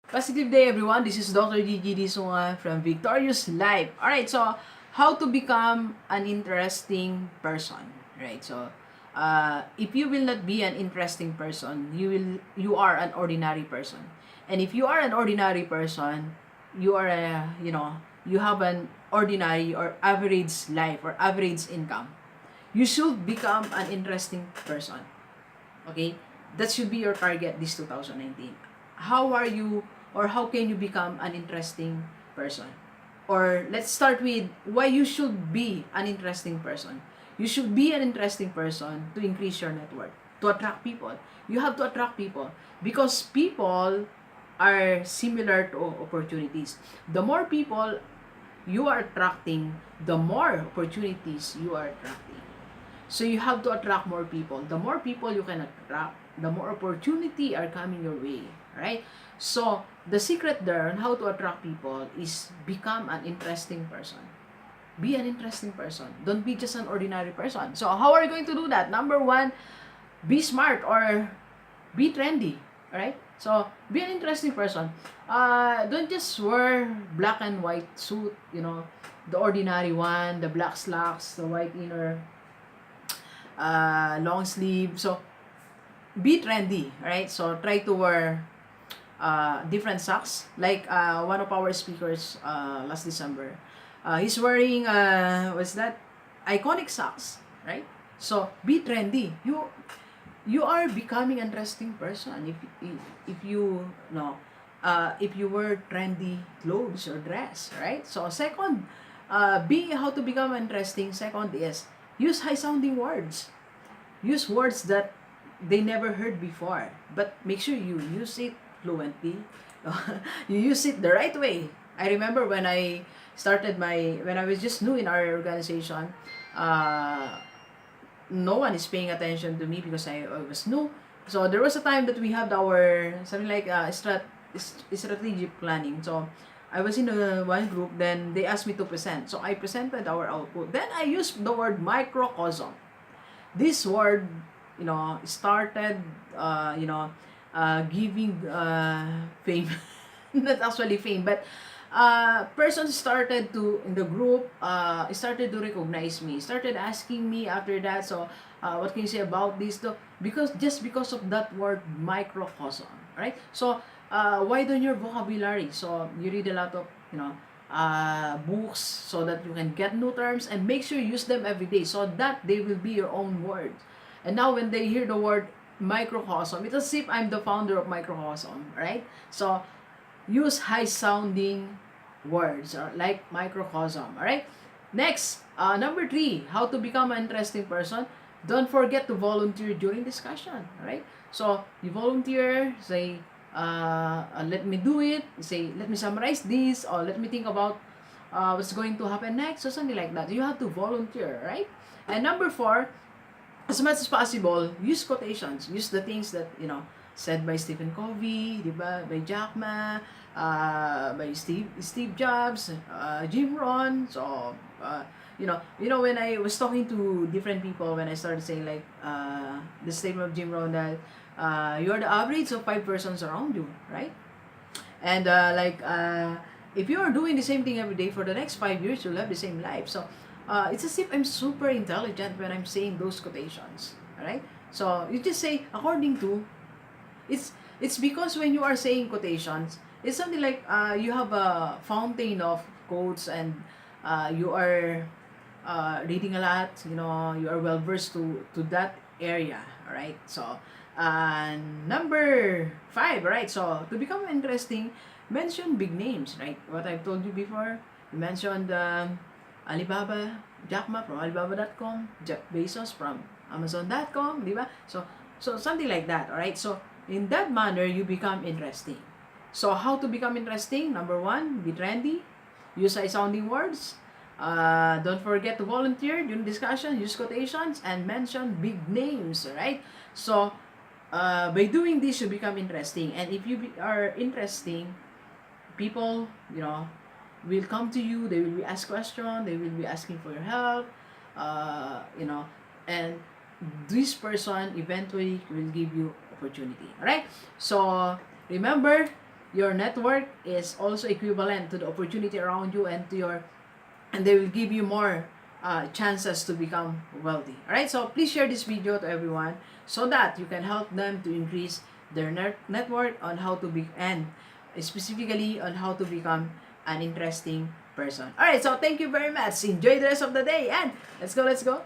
Positive day, everyone. This is Dr. Gigi Disunga from Victorious Life. Alright, so how to become an interesting person. Right, so if you will not be an interesting person, you are an ordinary person. And if you are an ordinary person, you are you have an ordinary or average life or average income. You should become an interesting person. Okay? That should be your target this 2019. How are you or how can you become an interesting person? Or let's start with why you should be an interesting person. You should be an interesting person to increase your network, to attract people. You have to attract people because people are similar to opportunities. The more people you are attracting, the more opportunities you are attracting. So you have to attract more people. The more people you can attract, the more opportunity are coming your way, right? So the secret there on how to attract people is become an interesting person. Be an interesting person. Don't be just an ordinary person. So how are you going to do that? Number one, be smart or be trendy, right? So be an interesting person. Don't just wear black and white suit, the ordinary one, the black slacks, the white inner, long sleeve. So be trendy, right? So try to wear different socks. Like one of our speakers last December, he's wearing what's that? Iconic socks, right? So be trendy. You are becoming an interesting person if you know if you wear trendy clothes or dress, right? So second, be how to become interesting. Second is use high sounding words. Use words that they never heard before, but make sure you use it fluently. You use it the right way. I remember when I was just new in our organization, uh, no one is paying attention to me because I was new. So there was a time that we had our something like strategic planning. So I was in one group, then they asked me to present. So I presented our output. Then I used the word microcosm. This word, started, giving fame. Not actually fame, but persons started to in the group started to recognize me, started asking me after that. So what can you say about this though? Because just because of that word microcosm, right? So widen your vocabulary. So you read a lot of books so that you can get new terms, and make sure you use them every day so that they will be your own words. And now when they hear the word microcosm, it's as if I'm the founder of microcosm, right? So use high sounding words or like microcosm. All right. Next, number three, how to become an interesting person. Don't forget to volunteer during discussion. All right. So you volunteer, say, let me do it. Say, let me summarize this, or let me think about what's going to happen next, or something like that. You have to volunteer, right? And number four, as much as possible, use quotations. Use the things that, said by Stephen Covey, di ba? By Jack Ma, by Steve Jobs, Jim Rohn. So, when I was talking to different people, when I started saying like the statement of Jim Rohn that you are the average of 5 persons around you, right? And if you are doing the same thing every day for the next 5 years, you'll have the same life. So it's as if I'm super intelligent when I'm saying those quotations. Alright? So you just say according to, it's because when you are saying quotations, it's something like you have a fountain of quotes, and you are reading a lot, you are well versed to that area. Alright? So number five, right? So to become interesting, mention big names, right? What I've told you before, you mentioned Alibaba, Jack Ma from Alibaba.com, Jeff Bezos from Amazon.com, di ba? So something like that, alright? So in that manner, you become interesting. So how to become interesting? Number one, be trendy, use high-sounding words, don't forget to volunteer during discussion, use quotations, and mention big names, right? So by doing this, you become interesting. And if you are interesting, people, will come to you. They will be ask questions. They will be asking for your help. And this person eventually will give you opportunity. All right. So remember, your network is also equivalent to the opportunity around you and to your, and they will give you more chances to become wealthy. All right, so please share this video to everyone so that you can help them to increase their network on how to be, and specifically on how to become an interesting person. All right, so thank you very much. Enjoy the rest of the day, and let's go, let's go.